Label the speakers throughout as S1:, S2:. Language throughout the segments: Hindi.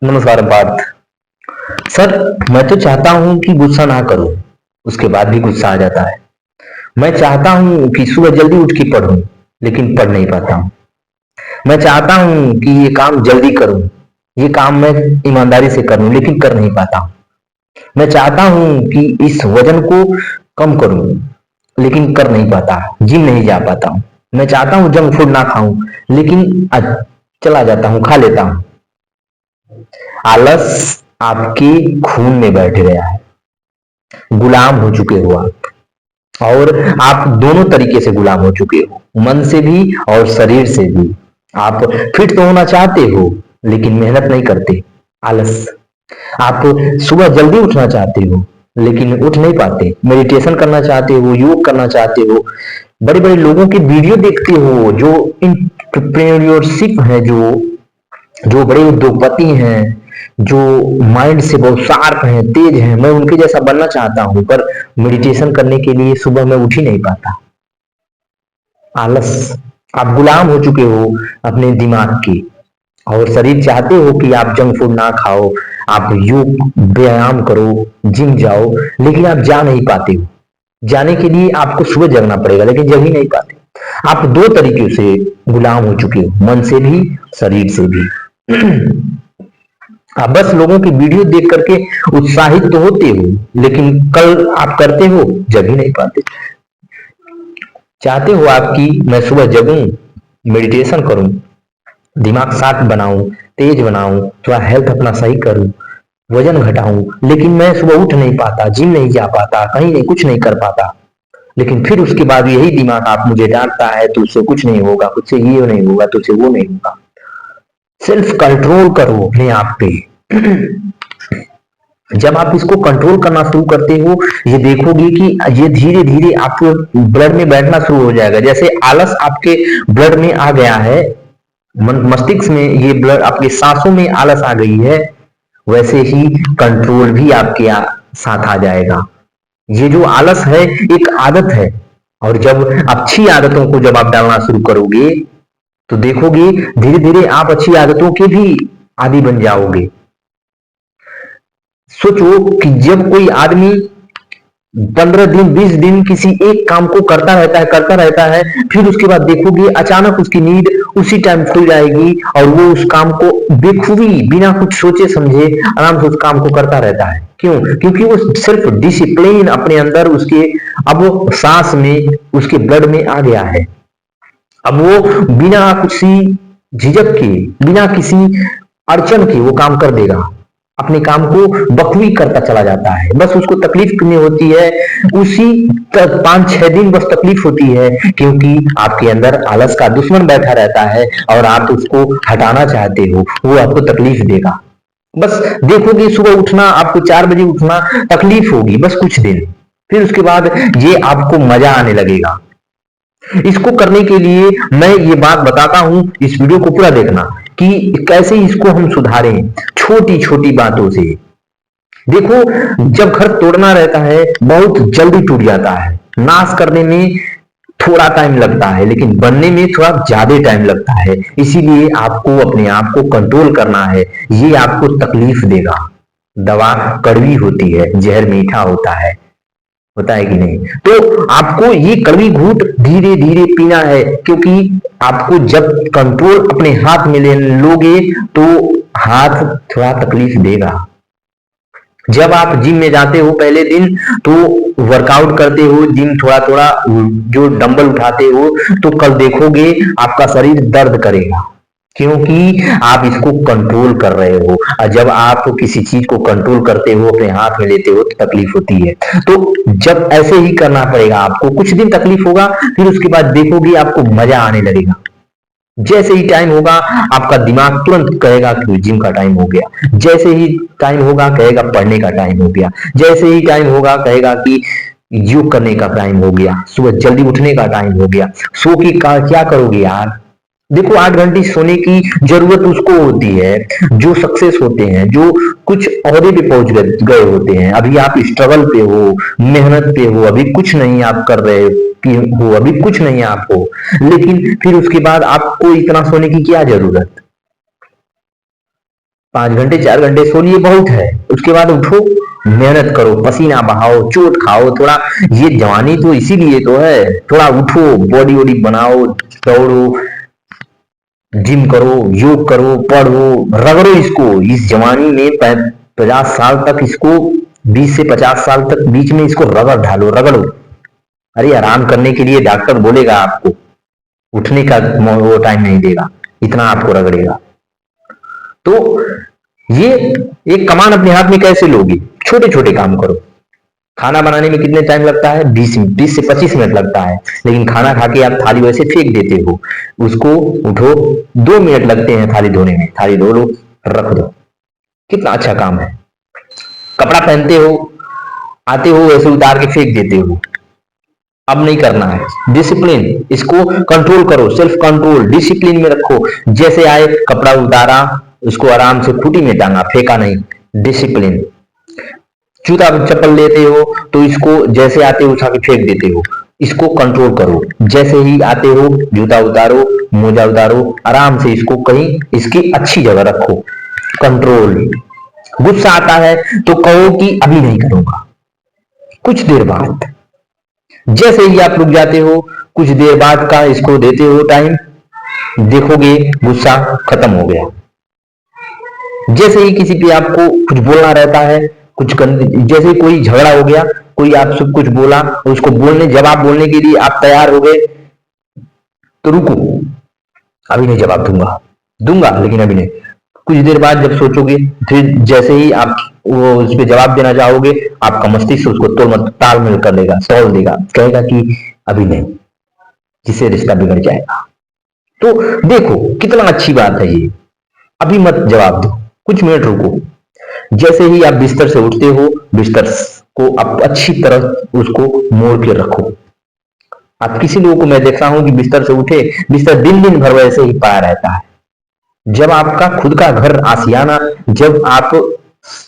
S1: नमस्कार पार्थ। सर, मैं तो चाहता हूं कि गुस्सा ना करूं, उसके बाद भी गुस्सा आ जाता है। मैं चाहता हूं कि सुबह जल्दी उठ के पढूं, लेकिन पढ़ नहीं पाता हूं। मैं चाहता हूं कि ये काम जल्दी करूं, ये काम मैं ईमानदारी से करूं, लेकिन कर नहीं पाता हूं। मैं चाहता हूं कि इस वजन को कम करूं, लेकिन कर नहीं पाता। जिम नहीं जा पाता हूं। मैं चाहता हूं जंक फूड ना खाऊं, लेकिन चला जाता हूं, खा लेता हूं। आलस आपके खून में बैठ गया है। गुलाम हो चुके हो आप, और आप दोनों तरीके से गुलाम हो चुके हो, मन से भी और शरीर से भी। आप फिट तो होना चाहते हो, लेकिन मेहनत नहीं करते। आलस। आप सुबह जल्दी उठना चाहते हो, लेकिन उठ नहीं पाते। मेडिटेशन करना चाहते हो, योग करना चाहते हो, बड़े बड़े लोगों के वीडियो देखते हो जो इंटरप्रेन्योरशिप है, जो जो बड़े उद्योगपति हैं, जो माइंड से बहुत शार्प हैं, तेज हैं। मैं उनके जैसा बनना चाहता हूं, पर मेडिटेशन करने के लिए सुबह मैं उठ ही नहीं पाता। आलस। आप गुलाम हो चुके हो अपने दिमाग के, और शरीर चाहते हो कि आप जंक फूड ना खाओ, आप योग व्यायाम करो, जिम जाओ, लेकिन आप जा नहीं पाते हो। जाने के लिए आपको सुबह जगना पड़ेगा, लेकिन जग ही नहीं पाते। आप दो तरीके से गुलाम हो चुके हो, मन से भी, शरीर से भी। आप बस लोगों की वीडियो देख करके उत्साहित तो होते हो, लेकिन कल आप करते हो, जग ही नहीं पाते। चाहते हो आपकी मैं सुबह जगूं, मेडिटेशन करूं, दिमाग शांत बनाऊं, तेज बनाऊं, थोड़ा हेल्थ अपना सही करूं, वजन घटाऊं, लेकिन मैं सुबह उठ नहीं पाता, जिम नहीं जा पाता, कहीं नहीं, कुछ नहीं कर पाता। लेकिन फिर उसके बाद यही दिमाग आप मुझे डांटता है, तुझसे कुछ नहीं होगा, तुझसे ये नहीं होगा, तुझसे वो नहीं होगा। सेल्फ कंट्रोल करो अपने आप पे। जब आप इसको कंट्रोल करना शुरू करते हो, ये देखोगे कि ये धीरे धीरे आपके ब्लड में बैठना शुरू हो जाएगा। जैसे आलस आपके ब्लड में आ गया है, मस्तिष्क में, ये ब्लड आपके सांसों में आलस आ गई है, वैसे ही कंट्रोल भी आपके साथ आ जाएगा। ये जो आलस है एक आदत है, और जब अच्छी आदतों को जब आप डालना शुरू करोगे, तो देखोगे धीरे धीरे आप अच्छी आदतों के भी आदी बन जाओगे। सोचो कि जब कोई आदमी 15 दिन 20 दिन किसी एक काम को करता रहता है, फिर उसके बाद देखोगे अचानक उसकी नींद उसी टाइम खुल जाएगी, और वो उस काम को बेखूबी बिना कुछ सोचे समझे आराम से उस काम को करता रहता है। क्यों? क्योंकि वो सिर्फ डिसिप्लिन अपने अंदर उसके, अब वो सांस में, उसके ब्लड में आ गया है। अब वो बिना किसी झिझक के, बिना किसी अड़चन के वो काम कर देगा। अपने काम को बखूबी करता चला जाता है। बस उसको तकलीफ कितनी होती है, उसी 5-6 दिन बस तकलीफ होती है, क्योंकि आपके अंदर आलस का दुश्मन बैठा रहता है, और आप उसको हटाना चाहते हो, वो आपको तकलीफ देगा। बस देखोगे सुबह उठना, आपको 4 बजे उठना तकलीफ होगी, बस कुछ दिन। फिर उसके बाद ये आपको मजा आने लगेगा। इसको करने के लिए मैं ये बात बताता हूं, इस वीडियो को पूरा देखना कि कैसे इसको हम सुधारें, छोटी छोटी बातों से। देखो, जब घर तोड़ना रहता है बहुत जल्दी टूट जाता है। नाश करने में थोड़ा टाइम लगता है, लेकिन बनने में थोड़ा ज्यादा टाइम लगता है। इसीलिए आपको अपने आप को कंट्रोल करना है। ये आपको तकलीफ देगा। दवा कड़वी होती है, जहर मीठा होता है कि नहीं? तो आपको ये कड़वी घूंट धीरे धीरे पीना है, क्योंकि आपको जब कंट्रोल अपने हाथ में ले लोगे, तो हाथ थोड़ा तकलीफ देगा। जब आप जिम में जाते हो पहले दिन, तो वर्कआउट करते हो, जिम थोड़ा थोड़ा जो डंबल उठाते हो, तो कल देखोगे आपका शरीर दर्द करेगा, क्योंकि आप इसको कंट्रोल कर रहे हो। और जब आप किसी चीज को कंट्रोल करते हो, अपने हाथ में लेते हो, तो तकलीफ होती है। तो जब ऐसे ही करना पड़ेगा आपको, कुछ दिन तकलीफ होगा, फिर उसके बाद देखोगे आपको मजा आने लगेगा। जैसे ही टाइम होगा, आपका दिमाग तुरंत कहेगा कि जिम का टाइम हो गया। जैसे ही टाइम होगा, कहेगा पढ़ने का टाइम हो गया। जैसे ही टाइम होगा, कहेगा कि योग करने का टाइम हो गया, सुबह जल्दी उठने का टाइम हो गया। सो के क्या करोगे यार? देखो, 8 घंटे सोने की जरूरत उसको होती है जो सक्सेस होते हैं, जो कुछ ओहदे पे पहुंच गए होते हैं। अभी आप स्ट्रगल पे हो, मेहनत पे हो, अभी कुछ नहीं आप कर रहे हो, अभी कुछ नहीं है आपको, लेकिन फिर उसके बाद आपको इतना सोने की क्या जरूरत? 5 घंटे 4 घंटे सो लिए बहुत है, उसके बाद उठो, मेहनत करो, पसीना बहाओ, चोट खाओ थोड़ा। ये जवानी तो इसीलिए तो है, थोड़ा उठो, बॉडी वॉडी बनाओ, दौड़ो, जिम करो, योग करो, पढ़ो, रगड़ो इसको। इस जवानी में 50 साल तक इसको, 20 से 50 साल तक बीच में इसको रगड़ ढालो, रगड़ो। अरे आराम करने के लिए डॉक्टर बोलेगा आपको, उठने का वो टाइम नहीं देगा, इतना आपको रगड़ेगा। तो ये एक कमान अपने हाथ में कैसे लोगे? छोटे छोटे काम करो। खाना बनाने में कितने टाइम लगता है? 20 से 25 मिनट लगता है, लेकिन खाना खा के आप थाली वैसे फेंक देते हो, उसको उठो, 2 मिनट लगते हैं थाली धोने में, थाली धो लो, रख दो, कितना अच्छा काम है। कपड़ा पहनते हो, आते हो वैसे उतार के फेंक देते हो, अब नहीं करना है। डिसिप्लिन, इसको कंट्रोल करो, सेल्फ कंट्रोल, डिसिप्लिन में रखो। जैसे आए कपड़ा उतारा, उसको आराम से खूंटी में टांगा, फेंका नहीं, डिसिप्लिन। जूता चप्पल लेते हो तो इसको जैसे आते हो उठा के फेंक देते हो, इसको कंट्रोल करो। जैसे ही आते हो जूता उतारो, मोजा उतारो, आराम से इसको कहीं इसकी अच्छी जगह रखो, कंट्रोल। गुस्सा आता है तो कहो कि अभी नहीं करूंगा, कुछ देर बाद। जैसे ही आप रुक जाते हो, कुछ देर बाद का इसको देते हो टाइम, देखोगे गुस्सा खत्म हो गया। जैसे ही किसी पे आपको कुछ बोलना रहता है, जैसे कोई झगड़ा हो गया, कोई आपसे कुछ बोला, उसको बोलने, जवाब बोलने के लिए आप तैयार हो गए, तो रुको, अभी नहीं जवाब दूंगा, दूंगा लेकिन अभी नहीं। कुछ देर बाद जब सोचोगे, फिर जैसे ही आप वो उस पर जवाब देना चाहोगे, आपका मस्तिष्क उसको तालमेल कर लेगा, सॉल्व देगा, कहेगा कि अभी नहीं, जिससे रिश्ता बिगड़ जाएगा। तो देखो कितना अच्छी बात है ये, अभी मत जवाब दो, कुछ मिनट रुको। जैसे ही आप बिस्तर से उठते हो, बिस्तर को आप अच्छी तरह उसको मोड़ के रखो। आप किसी लोगों को मैं देखता हूं कि बिस्तर से उठे, बिस्तर दिन दिन भर वैसे ही पाया रहता है। जब आपका खुद का घर आसियाना, जब आप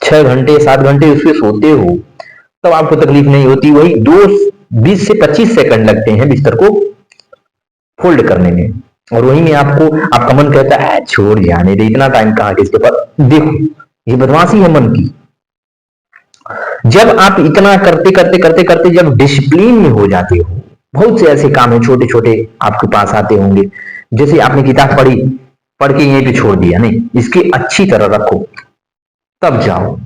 S1: 6 घंटे 7 घंटे उसमें सोते हो, तब आपको तकलीफ नहीं होती। वही 20 से 25 सेकंड लगते हैं बिस्तर को फोल्ड करने में, और वही में आपको, आपका मन कहता है छोड़ जाने दे, इतना टाइम कहाँ किसके पास। देखो ये बदमाशी है मन की। जब आप इतना करते करते करते करते जब डिसिप्लिन में हो जाते हो, बहुत से ऐसे काम है छोटे छोटे आपके पास आते होंगे। जैसे आपने किताब पढ़ी, पढ़ के यहीं पे छोड़ दिया, नहीं, इसकी अच्छी तरह रखो, तब जाओ।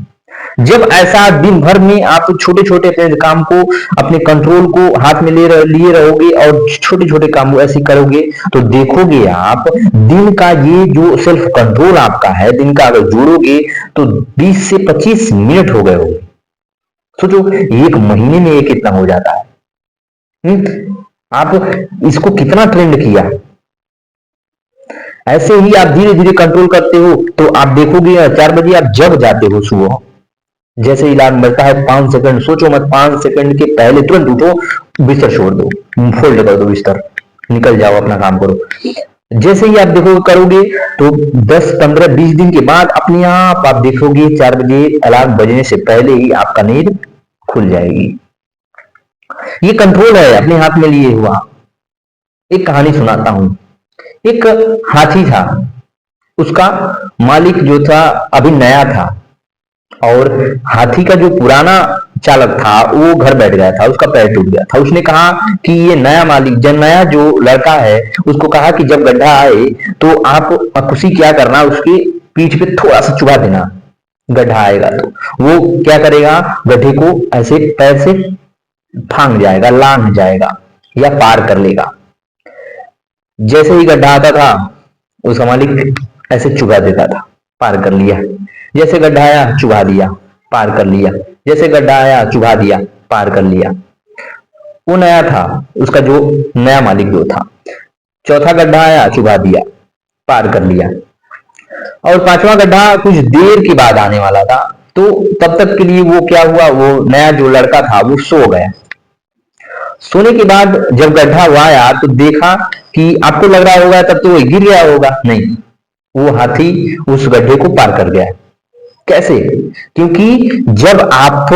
S1: जब ऐसा दिन भर में आप छोटे छोटे अपने काम को, अपने कंट्रोल को हाथ में लिए रहोगे और छोटे छोटे काम ऐसे करोगे, तो देखोगे आप दिन का ये जो सेल्फ कंट्रोल आपका है, दिन का अगर जोड़ोगे तो 20 से 25 मिनट हो गए होंगे। सोचो एक महीने में ये कितना हो जाता है। आप इसको कितना ट्रेंड किया। ऐसे ही आप धीरे धीरे कंट्रोल करते हो, तो आप देखोगे 4 बजे आप जग जाते हो सुबह, जैसे अलार्म बजता है 5 सेकंड, सोचो मत, 5 सेकंड के पहले तुरंत उठो, बिस्तर छोड़ दो, फोल्ड कर दो बिस्तर, निकल जाओ, अपना काम करो। जैसे ही आप देखो करोगे तो 10 15 20 दिन के बाद अपने आप देखोगे 4 बजे अलार्म बजने से पहले ही आपका नींद खुल जाएगी। ये कंट्रोल है अपने हाथ में लिए हुआ। एक कहानी सुनाता हूं। एक हाथी था, उसका मालिक जो था अभी नया था, और हाथी का जो पुराना चालक था वो घर बैठ गया था, उसका पैर टूट गया था। उसने कहा कि ये नया मालिक, जब नया जो लड़का है, उसको कहा कि जब गड्ढा आए तो आप कुशी क्या करना, उसके पीठ पे थोड़ा सा चुभा देना, गड्ढा आएगा तो वो क्या करेगा, गड्ढे को ऐसे पैर से फांग जाएगा, लांग जाएगा या पार कर लेगा। जैसे ही गड्ढा आता था उसका मालिक ऐसे चुभा देता था, पार कर लिया। जैसे गड्ढा आया चुभा दिया, पार कर लिया। जैसे गड्ढा आया चुभा दिया, पार कर लिया। वो नया था, उसका जो नया मालिक जो था, चौथा गड्ढा आया चुभा दिया, पार कर लिया। और 5वां गड्ढा कुछ देर के बाद आने वाला था, तो तब तक के लिए वो क्या हुआ, वो नया जो लड़का था वो सो गया। सोने के बाद जब गड्ढा हुआ आया तो देखा कि, आपको लग रहा होगा तब तो वो गिर गया होगा, नहीं, वो हाथी उस गड्ढे को पार कर गया। कैसे? क्योंकि जब आप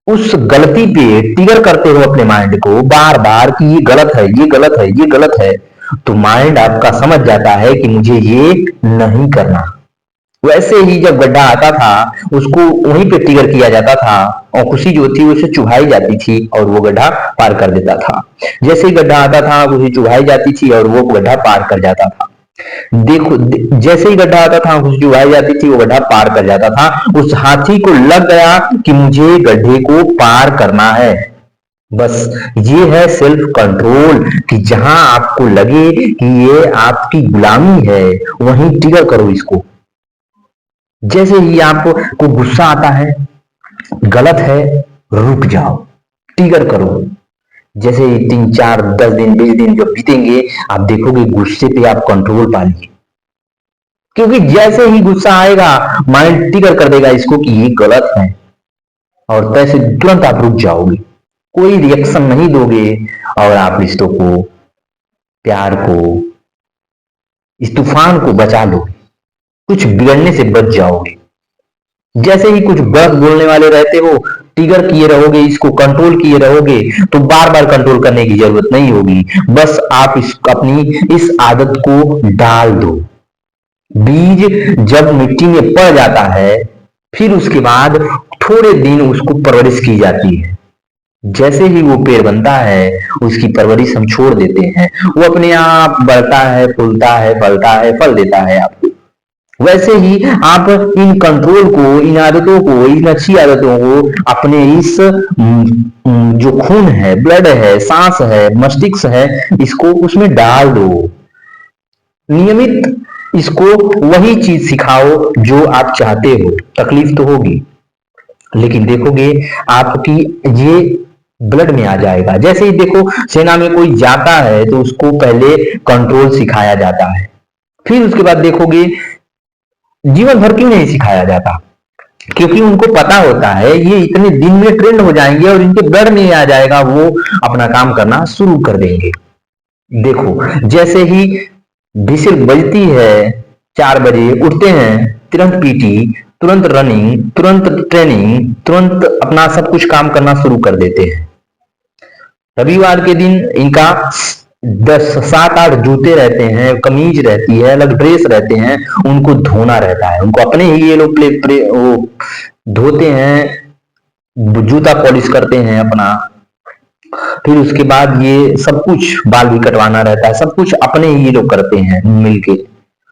S1: उस गलती पे ट्रिगर करते हो अपने माइंड को बार बार कि ये गलत है, ये गलत है, ये गलत है, तो माइंड आपका समझ जाता है कि मुझे ये नहीं करना। वैसे ही जब गड्ढा आता था उसको वहीं पे ट्रिगर किया जाता था और खुशी जो थी उसे चुभाई जाती थी और वो गड्ढा पार कर देता था। जैसे ही गड्ढा आता था खुशी चुभाई जाती थी और वो गड्ढा पार कर जाता था। देखो जैसे ही गड्ढा आता था खुशी चुभाई जाती थी वो गड्ढा पार कर जाता था। उस हाथी को लग गया कि मुझे गड्ढे को पार करना है। बस ये है सेल्फ कंट्रोल कि जहां आपको लगे कि ये आपकी गुलामी है वहीं ट्रिगर करो इसको। जैसे ही आपको गुस्सा आता है, गलत है, रुक जाओ, ट्रिगर करो। जैसे ही 3 4 10 दिन 20 दिन जब बीतेंगे आप देखोगे गुस्से पे आप कंट्रोल पा लिए। क्योंकि जैसे ही गुस्सा आएगा माइंड ट्रिगर कर देगा इसको कि ये गलत है और तैसे तुरंत आप रुक जाओगे, कोई रिएक्शन नहीं दोगे और आप रिश्तों को, प्यार को, इस तूफान को बचा लोगे, कुछ बिगड़ने से बच जाओगे। जैसे ही कुछ गलत बोलने वाले रहते हो ट्रिगर किए रहोगे, इसको कंट्रोल किए रहोगे तो बार बार कंट्रोल करने की जरूरत नहीं होगी। बस आप अपनी इस आदत को डाल दो। बीज जब मिट्टी में पड़ जाता है फिर उसके बाद थोड़े दिन उसको परवरिश की जाती है। जैसे ही वो पेड़ बनता है उसकी परवरिश हम छोड़ देते हैं, वो अपने आप बढ़ता है, फूलता है, फलता है, फल देता है आपको। वैसे ही आप इन कंट्रोल को, इन आदतों को, इन अच्छी आदतों को अपने इस जो खून है, ब्लड है, सांस है, मस्तिष्क है, इसको उसमें डाल दो। नियमित इसको वही चीज सिखाओ जो आप चाहते हो। तकलीफ तो होगी लेकिन देखोगे आपकी ये ब्लड में आ जाएगा। जैसे ही देखो सेना में कोई जाता है तो उसको पहले कंट्रोल सिखाया जाता है, फिर उसके बाद देखोगे जीवन भर क्यों नहीं सिखाया जाता, क्योंकि उनको पता होता है ये इतने दिन में ट्रेंड हो जाएंगे और इनके ब्लड में आ जाएगा, वो अपना काम करना शुरू कर देंगे। देखो जैसे ही विसिल बजती है 4 बजे उठते हैं, तुरंत पीटी, तुरंत रनिंग, तुरंत ट्रेनिंग, तुरंत अपना सब कुछ काम करना शुरू कर देते हैं। रविवार के दिन इनका 10 7 8 जूते रहते हैं, कमीज रहती है, अलग ड्रेस रहते हैं, उनको धोना रहता है। उनको अपने ही ये लोग वो धोते हैं, जूता पॉलिश करते हैं अपना, फिर उसके बाद ये सब कुछ बाल भी कटवाना रहता है, सब कुछ अपने ही ये लोग करते हैं मिलके।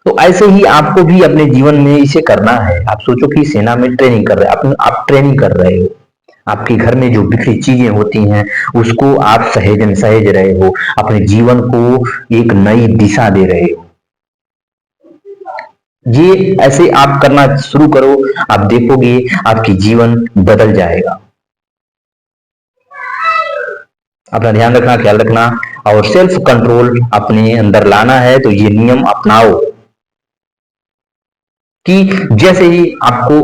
S1: तो ऐसे ही आपको भी अपने जीवन में इसे करना है। आप सोचो कि सेना में ट्रेनिंग कर रहे हैं, आप ट्रेनिंग कर रहे हो, आपके घर में जो बिखरी चीजें होती हैं उसको आप सहेज रहे हो, अपने जीवन को एक नई दिशा दे रहे हो। ये ऐसे आप करना शुरू करो, आप देखोगे आपकी जीवन बदल जाएगा। अपना ध्यान रखना, ख्याल रखना और सेल्फ कंट्रोल अपने अंदर लाना है तो ये नियम अपनाओ कि जैसे ही आपको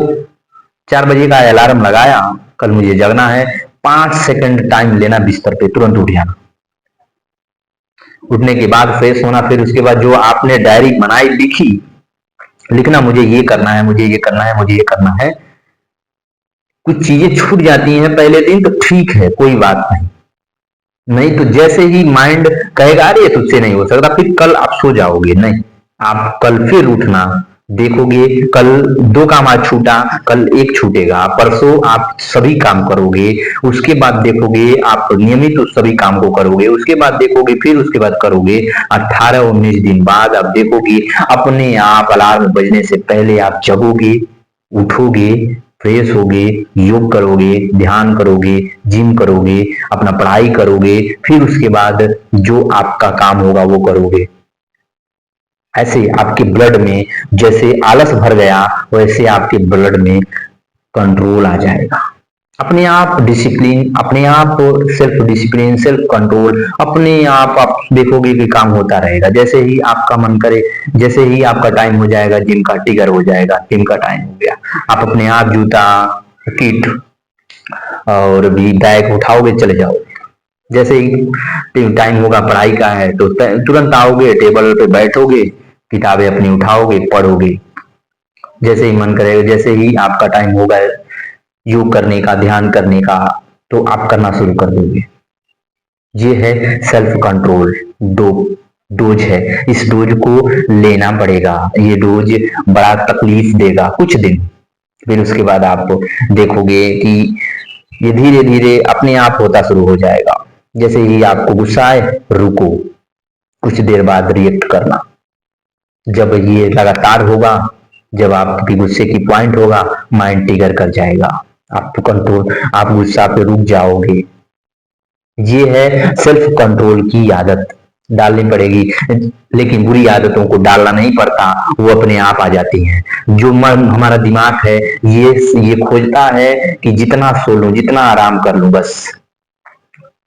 S1: 4 बजे का अलार्म लगाया, कल मुझे जगना है, 5 सेकंड टाइम लेना बिस्तर पे, तुरंत उठ जाना। उठने के बाद फ्रेश होना, फिर उसके बाद जो आपने डायरी बनाई लिखना मुझे ये करना है, मुझे ये करना है, मुझे ये करना है। कुछ चीजें छूट जाती हैं पहले दिन तो ठीक है, कोई बात नहीं, नहीं तो जैसे ही माइंड कहेगा अरे तुझसे नहीं हो सकता, फिर कल आप सो जाओगे। नहीं, आप कल फिर उठना, देखोगे कल 2 काम आज छूटा, कल 1 छूटेगा, परसों आप सभी काम करोगे, उसके बाद देखोगे आप नियमित उस सभी काम को करोगे, उसके बाद देखोगे फिर उसके बाद करोगे, 18 19 दिन बाद आप देखोगे अपने आप अलार्म बजने से पहले आप जगोगे, उठोगे, फ्रेश होगे, योग करोगे, ध्यान करोगे, जिम करोगे, अपना पढ़ाई करोगे, फिर उसके बाद जो आपका काम होगा वो करोगे। ऐसे आपके ब्लड में जैसे आलस भर गया वैसे आपके ब्लड में कंट्रोल आ जाएगा। अपने आप डिसिप्लिन, अपने आप सेल्फ डिसिप्लिन, सेल्फ कंट्रोल, अपने आप देखोगे कि काम होता रहेगा। जैसे ही आपका मन करे, जैसे ही आपका टाइम हो जाएगा जिम का, टिगर हो जाएगा, जिम का टाइम हो गया, आप अपने आप जूता, किट और भी बैग उठाओगे, चले जाओगे। जैसे ही टाइम होगा पढ़ाई का है तो तुरंत आओगे, टेबल पे बैठोगे, किताबें अपनी उठाओगे, पढ़ोगे। जैसे ही मन करेगा, जैसे ही आपका टाइम होगा योग करने का, ध्यान करने का, तो आप करना शुरू कर दोगे। ये है सेल्फ कंट्रोल। 2 डोज है, इस डोज को लेना पड़ेगा। ये डोज बड़ा तकलीफ देगा कुछ दिन, फिर उसके बाद आप देखोगे कि ये धीरे धीरे अपने आप होता शुरू हो जाएगा। जैसे ही आपको गुस्सा आए, रुको, कुछ देर बाद रिएक्ट करना। जब ये लगातार होगा, जब आपकी गुस्से की पॉइंट होगा, माइंड ट्रिगर कर जाएगा, आपको कंट्रोल, आप गुस्सा पे रुक जाओगे। ये है सेल्फ कंट्रोल की आदत डालनी पड़ेगी, लेकिन बुरी आदतों को डालना नहीं पड़ता, वो अपने आप आ जाती हैं। जो मन हमारा दिमाग है, ये खोजता है कि जितना सो लूं, जितना आराम कर लूं बस।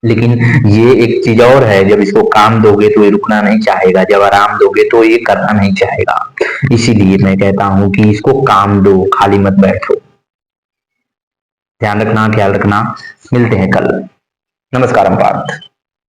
S1: लेकिन ये एक चीज और है, जब इसको काम दोगे तो ये रुकना नहीं चाहेगा, जब आराम दोगे तो ये करना नहीं चाहेगा। इसीलिए मैं कहता हूं कि इसको काम दो, खाली मत बैठो। ध्यान रखना, ख्याल रखना। मिलते हैं कल। नमस्कार पार्थ।